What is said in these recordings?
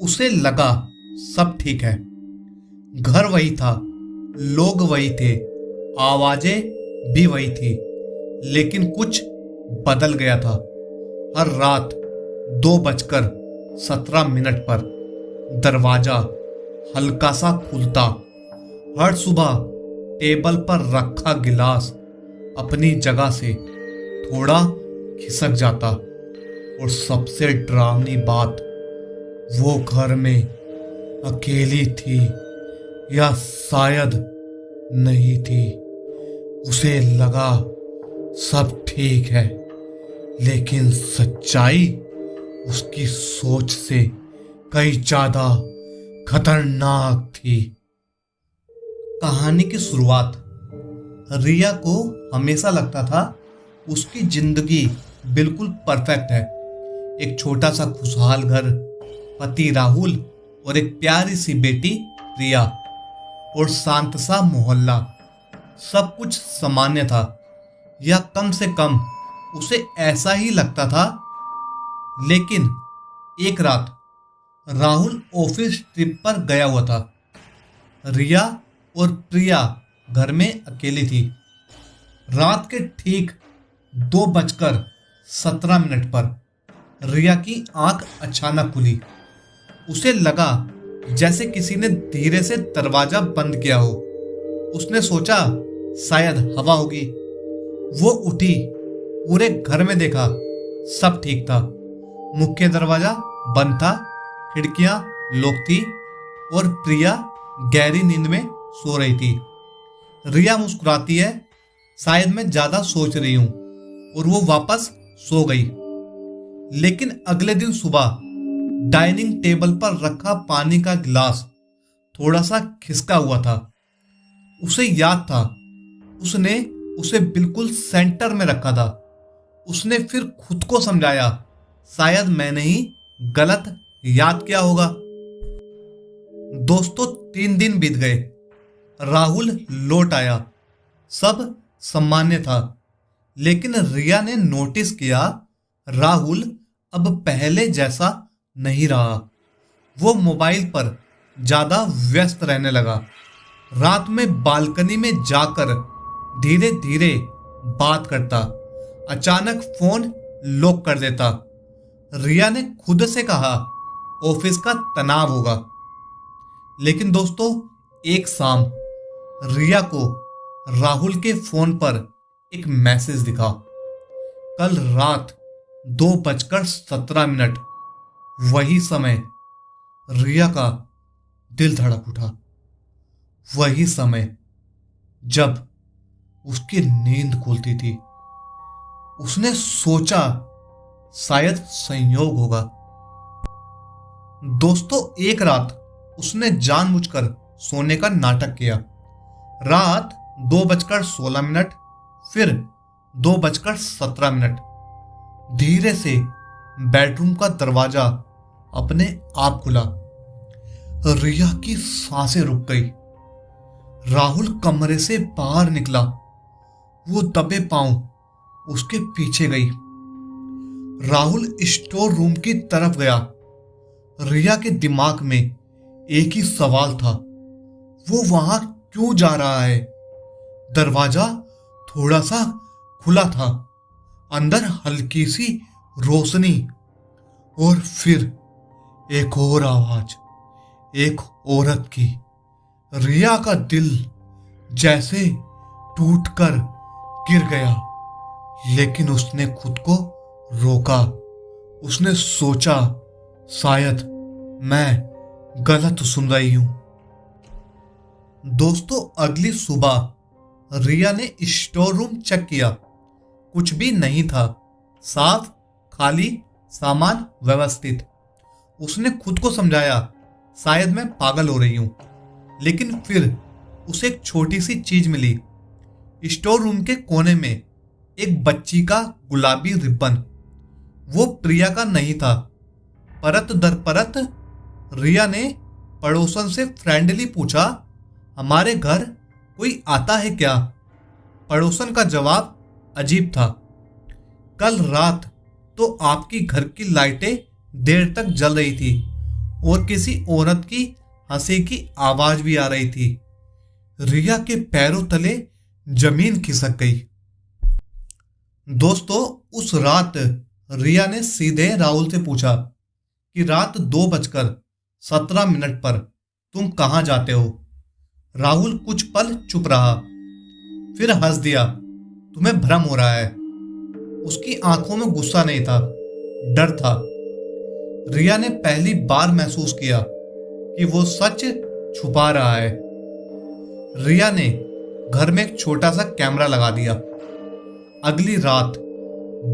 उसे लगा सब ठीक है। घर वही था, लोग वही थे, आवाजें भी वही थी, लेकिन कुछ बदल गया था। हर रात 2:17 पर दरवाजा हल्का सा खुलता। हर सुबह टेबल पर रखा गिलास अपनी जगह से थोड़ा खिसक जाता। और सबसे डरावनी बात, वो घर में अकेली थी या शायद नहीं थी। उसे लगा सब ठीक है, लेकिन सच्चाई उसकी सोच से कई ज्यादा खतरनाक थी। कहानी की शुरुआत, रिया को हमेशा लगता था उसकी जिंदगी बिल्कुल परफेक्ट है। एक छोटा सा खुशहाल घर, पति राहुल और एक प्यारी सी बेटी रिया, और शांत सा मोहल्ला। सब कुछ सामान्य था, या कम से कम उसे ऐसा ही लगता था। लेकिन एक रात राहुल ऑफिस ट्रिप पर गया हुआ था। रिया और प्रिया घर में अकेली थी। रात के ठीक 2:17 पर रिया की आंख अचानक खुली। उसे लगा जैसे किसी ने धीरे से दरवाजा बंद किया हो। उसने सोचा शायद हवा होगी। वो उठी, पूरे घर में देखा, सब ठीक था। मुख्य दरवाजा बंद था, खिड़कियां लॉक थी और प्रिया गहरी नींद में सो रही थी। रिया मुस्कुराती है, शायद मैं ज्यादा सोच रही हूं, और वो वापस सो गई। लेकिन अगले दिन सुबह डाइनिंग टेबल पर रखा पानी का गिलास थोड़ा सा खिसका हुआ था। उसे याद था उसने उसे बिल्कुल सेंटर में रखा था। उसने फिर खुद को समझाया, शायद मैंने ही गलत याद किया होगा। दोस्तों, 3 दिन बीत गए। राहुल लौट आया। सब सामान्य था, लेकिन रिया ने नोटिस किया राहुल अब पहले जैसा नहीं रहा। वो मोबाइल पर ज्यादा व्यस्त रहने लगा। रात में बालकनी में जाकर धीरे धीरे बात करता, अचानक फोन लॉक कर देता। रिया ने खुद से कहा ऑफिस का तनाव होगा। लेकिन दोस्तों, एक शाम रिया को राहुल के फोन पर एक मैसेज दिखा। कल रात 2:17, वही समय। रिया का दिल धड़क उठा। वही समय जब उसकी नींद खुलती थी। उसने सोचा शायद संयोग होगा। दोस्तों, एक रात उसने जानबूझकर सोने का नाटक किया। रात 2:16, फिर 2:17। धीरे से बेडरूम का दरवाजा अपने आप खुला। रिया की सांसें रुक गई। राहुल कमरे से बाहर निकला। वो दबे पांव उसके पीछे गई। राहुल स्टोर रूम की तरफ गया। रिया के दिमाग में एक ही सवाल था, वो वहां क्यों जा रहा है? दरवाजा थोड़ा सा खुला था, अंदर हल्की सी रोशनी, और फिर एक और आवाज, एक औरत की। रिया का दिल जैसे टूटकर गिर गया, लेकिन उसने खुद को रोका। उसने सोचा शायद मैं गलत सुन रही हूं। दोस्तों, अगली सुबह रिया ने स्टोर रूम चेक किया। कुछ भी नहीं था, साफ, खाली, सामान व्यवस्थित। उसने खुद को समझाया शायद मैं पागल हो रही हूं। लेकिन फिर उसे एक छोटी सी चीज मिली। स्टोर रूम के कोने में एक बच्ची का गुलाबी रिबन। वो प्रिया का नहीं था। परत दर परत रिया ने पड़ोसन से फ्रेंडली पूछा, हमारे घर कोई आता है क्या? पड़ोसन का जवाब अजीब था, कल रात तो आपकी घर की लाइटें देर तक जल रही थी और किसी औरत की हंसी की आवाज भी आ रही थी। रिया के पैरों तले जमीन खिसक गई। दोस्तों, उस रात रिया ने सीधे राहुल से पूछा कि रात 2:17 पर तुम कहाँ जाते हो। राहुल कुछ पल चुप रहा, फिर हंस दिया। तुम्हें भ्रम हो रहा है। उसकी आंखों में गुस्सा नहीं था, डर था। रिया ने पहली बार महसूस किया कि वो सच छुपा रहा है। रिया ने घर में एक छोटा सा कैमरा लगा दिया। अगली रात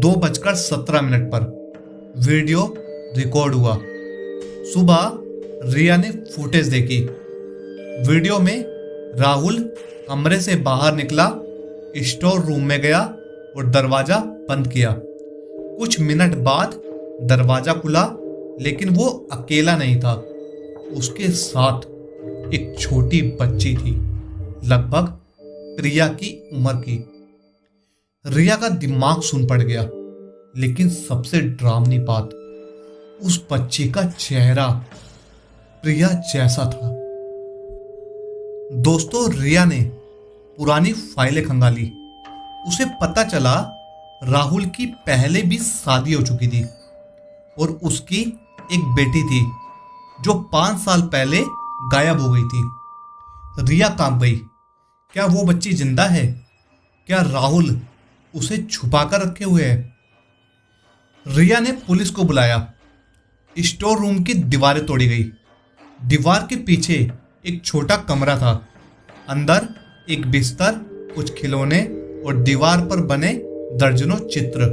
2:17 पर वीडियो रिकॉर्ड हुआ। सुबह रिया ने फुटेज देखी। वीडियो में राहुल कमरे से बाहर निकला, स्टोर रूम में गया और दरवाजा बंद किया। कुछ मिनट बाद दरवाजा खुला, लेकिन वो अकेला नहीं था। उसके साथ एक छोटी बच्ची थी, लगभग प्रिया की उम्र की। रिया का दिमाग सुन पड़ गया, लेकिन सबसे डरावनी बात, उस बच्ची का चेहरा प्रिया जैसा था। दोस्तों, रिया ने पुरानी फाइलें खंगाली। उसे पता चला राहुल की पहले भी शादी हो चुकी थी और उसकी एक बेटी थी जो 5 साल पहले गायब हो गई थी। रिया कांप गई। क्या वो बच्ची जिंदा है? क्या राहुल उसे छुपा कर रखे हुए है? रिया ने पुलिस को बुलाया। स्टोर रूम की दीवारें तोड़ी गई। दीवार के पीछे एक छोटा कमरा था। अंदर एक बिस्तर, कुछ खिलौने और दीवार पर बने दर्जनों चित्र।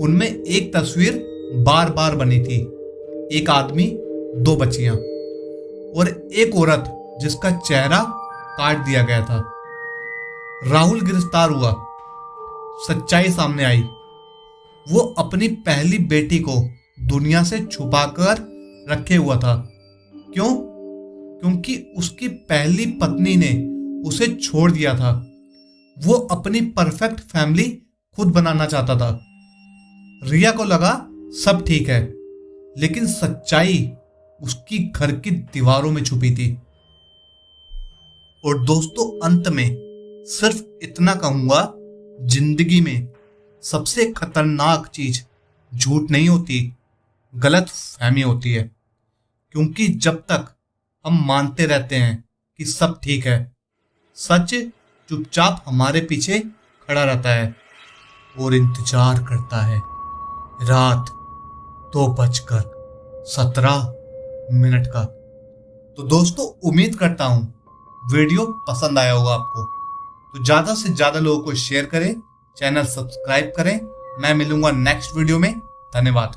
उनमें एक तस्वीर बार बार बनी थी, एक आदमी, 2 बच्चियां और एक औरत जिसका चेहरा काट दिया गया था। राहुल गिरफ्तार हुआ। सच्चाई सामने आई। वो अपनी पहली बेटी को दुनिया से छुपाकर रखे हुआ था। क्यों? क्योंकि उसकी पहली पत्नी ने उसे छोड़ दिया था। वो अपनी परफेक्ट फैमिली खुद बनाना चाहता था। रिया को लगा सब ठीक है, लेकिन सच्चाई उसकी घर की दीवारों में छुपी थी। और दोस्तों, अंत में सिर्फ इतना कहूंगा, जिंदगी में सबसे खतरनाक चीज झूठ नहीं होती, गलत फहमी होती है। क्योंकि जब तक हम मानते रहते हैं कि सब ठीक है, सच चुपचाप हमारे पीछे खड़ा रहता है और इंतजार करता है। रात 2:17 का। तो दोस्तों, उम्मीद करता हूं वीडियो पसंद आया होगा आपको। तो ज्यादा से ज्यादा लोगों को शेयर करें, चैनल सब्सक्राइब करें। मैं मिलूंगा नेक्स्ट वीडियो में। धन्यवाद।